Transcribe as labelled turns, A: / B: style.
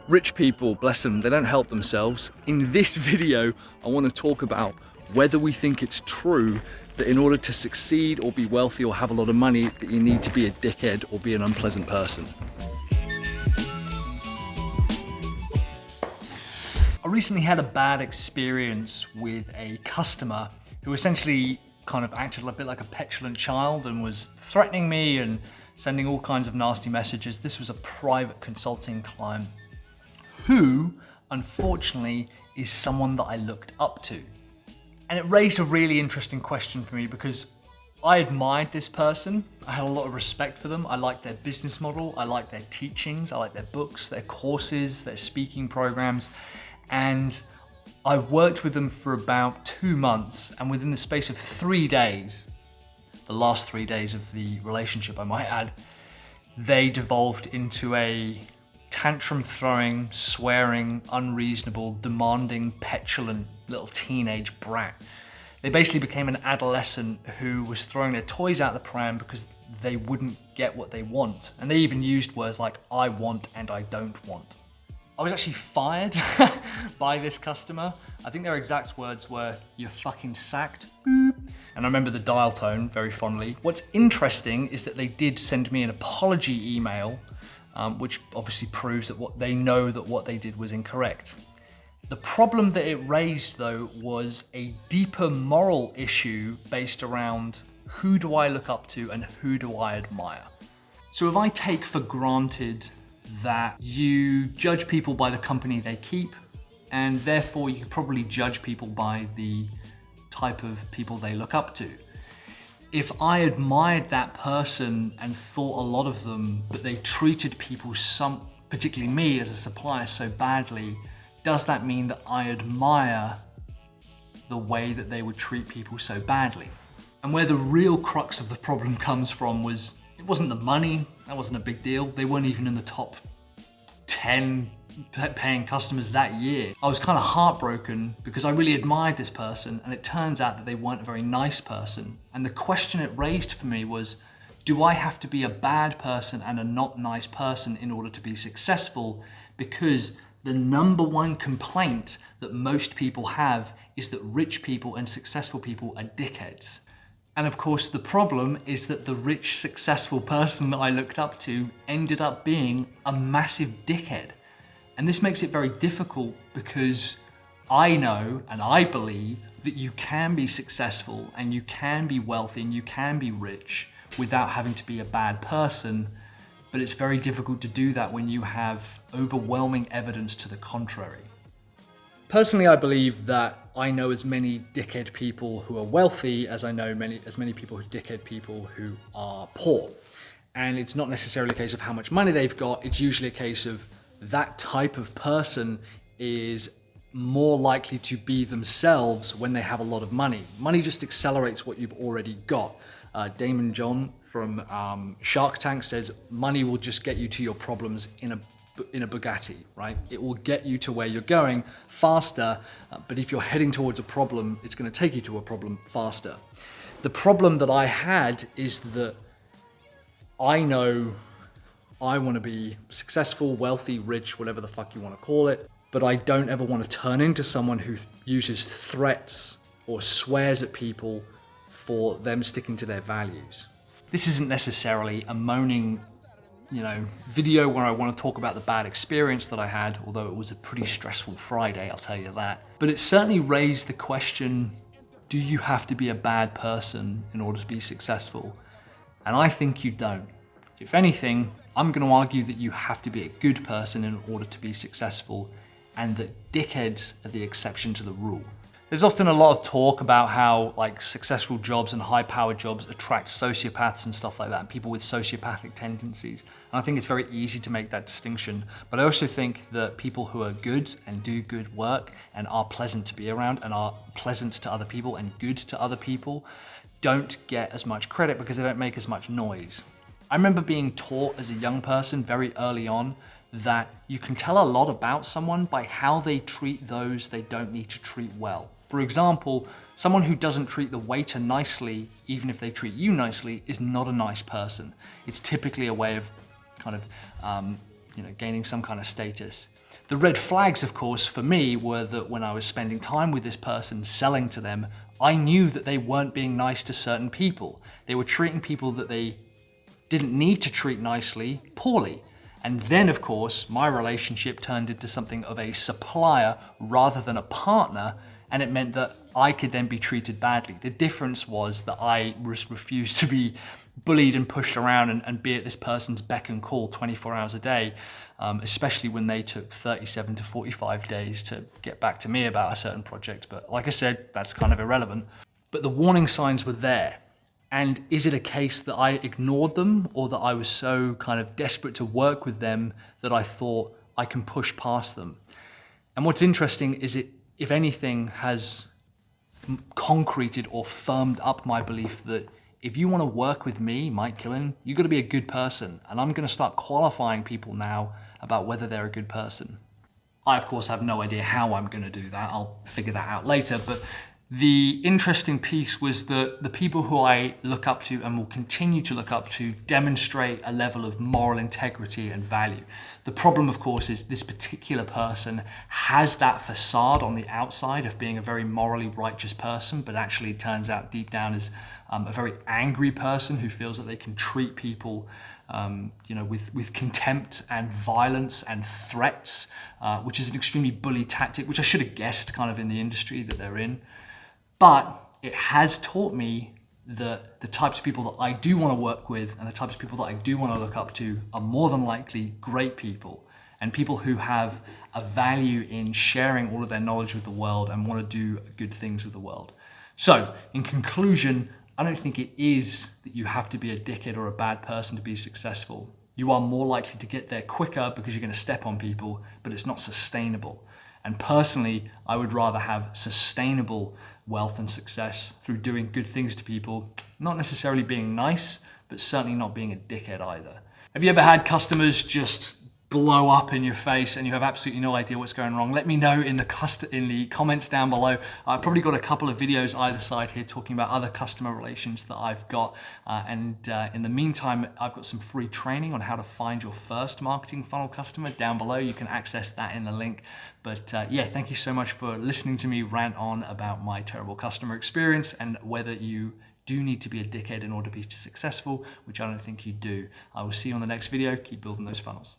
A: Rich people, bless them, they don't help themselves. In this video, I want to talk about whether we think it's true that in order to succeed or be wealthy or have a lot of money, that you need to be a dickhead or be an unpleasant person. I recently had a bad experience with a customer who essentially kind of acted a bit like a petulant child and was threatening me and sending all kinds of nasty messages. This was a private consulting client who, unfortunately, is someone that I looked up to. And it raised a really interesting question for me because I admired this person. I had a lot of respect for them. I liked their business model. I liked their teachings. I liked their books, their courses, their speaking programs. And I worked with them for about 2 months. And within the space of 3 days, the last 3 days of the relationship, I might add, they devolved into a tantrum throwing, swearing, unreasonable, demanding, petulant little teenage brat. They basically became an adolescent who was throwing their toys out the pram because they wouldn't get what they want. And they even used words like, I want and I don't want. I was actually fired by this customer. I think their exact words were, you're fucking sacked, boop. And I remember the dial tone very fondly. What's interesting is that they did send me an apology email, which obviously proves that what they did was incorrect. The problem that it raised though was a deeper moral issue based around who do I look up to and who do I admire. So if I take for granted that you judge people by the company they keep, and therefore you probably judge people by the type of people they look up to. If I admired that person and thought a lot of them, but they treated people, particularly me as a supplier, so badly, does that mean that I admire the way that they would treat people so badly? And where the real crux of the problem comes from was, it wasn't the money, that wasn't a big deal. They weren't even in the top 10 paying customers that year. I was kind of heartbroken because I really admired this person and it turns out that they weren't a very nice person. And the question it raised for me was, do I have to be a bad person and a not nice person in order to be successful? Because the number one complaint that most people have is that rich people and successful people are dickheads. And of course, the problem is that the rich, successful person that I looked up to ended up being a massive dickhead. And this makes it very difficult because I know and I believe that you can be successful and you can be wealthy and you can be rich without having to be a bad person. But it's very difficult to do that when you have overwhelming evidence to the contrary. Personally, I believe that I know as many dickhead people who are wealthy as I know as many people who dickhead people who are poor. And it's not necessarily a case of how much money they've got. It's usually a case of that type of person is more likely to be themselves when they have a lot of money. Money just accelerates what you've already got. Damon John from Shark Tank says money will just get you to your problems in a Bugatti, right? It will get you to where you're going faster, but if you're heading towards a problem, it's going to take you to a problem faster. The problem that I had is that I know I want to be successful, wealthy, rich, whatever the fuck you want to call it, but I don't ever want to turn into someone who uses threats or swears at people for them sticking to their values. This isn't necessarily a moaning, video where I want to talk about the bad experience that I had, although it was a pretty stressful Friday, I'll tell you that. But it certainly raised the question, do you have to be a bad person in order to be successful? And I think you don't. If anything, I'm going to argue that you have to be a good person in order to be successful, and that dickheads are the exception to the rule. There's often a lot of talk about how successful jobs and high-powered jobs attract sociopaths and stuff like that, and people with sociopathic tendencies. And I think it's very easy to make that distinction. But I also think that people who are good and do good work and are pleasant to be around and are pleasant to other people and good to other people don't get as much credit because they don't make as much noise. I remember being taught as a young person very early on that you can tell a lot about someone by how they treat those they don't need to treat well. For example, someone who doesn't treat the waiter nicely, even if they treat you nicely, is not a nice person. It's typically a way of kind of gaining some kind of status. The red flags, of course, for me were that when I was spending time with this person, selling to them, I knew that they weren't being nice to certain people. They were treating people that they didn't need to treat nicely, poorly. And then, of course, my relationship turned into something of a supplier rather than a partner, and it meant that I could then be treated badly. The difference was that I refused to be bullied and pushed around and be at this person's beck and call 24 hours a day, especially when they took 37 to 45 days to get back to me about a certain project. But like I said, that's kind of irrelevant. But the warning signs were there. And is it a case that I ignored them, or that I was so kind of desperate to work with them that I thought I can push past them? And what's interesting is it, if anything, has concreted or firmed up my belief that if you want to work with me, Mike Killen, you've got to be a good person. And I'm going to start qualifying people now about whether they're a good person. I, of course, have no idea how I'm going to do that. I'll figure that out later. But the interesting piece was that the people who I look up to and will continue to look up to demonstrate a level of moral integrity and value. The problem, of course, is this particular person has that facade on the outside of being a very morally righteous person, but actually it turns out deep down is a very angry person who feels that they can treat people with contempt and violence and threats, which is an extremely bully tactic, which I should have guessed kind of in the industry that they're in. But it has taught me that the types of people that I do want to work with and the types of people that I do want to look up to are more than likely great people, and people who have a value in sharing all of their knowledge with the world and want to do good things with the world. So, in conclusion, I don't think it is that you have to be a dickhead or a bad person to be successful. You are more likely to get there quicker because you're going to step on people, but it's not sustainable. And personally, I would rather have sustainable wealth and success through doing good things to people, not necessarily being nice, but certainly not being a dickhead either. Have you ever had customers just blow up in your face and you have absolutely no idea what's going wrong? Let me know in the comments down below. I've probably got a couple of videos either side here talking about other customer relations that I've got. In the meantime, I've got some free training on how to find your first marketing funnel customer down below. You can access that in the link. But yeah, thank you so much for listening to me rant on about my terrible customer experience and whether you do need to be a dickhead in order to be successful, which I don't think you do. I will see you on the next video. Keep building those funnels.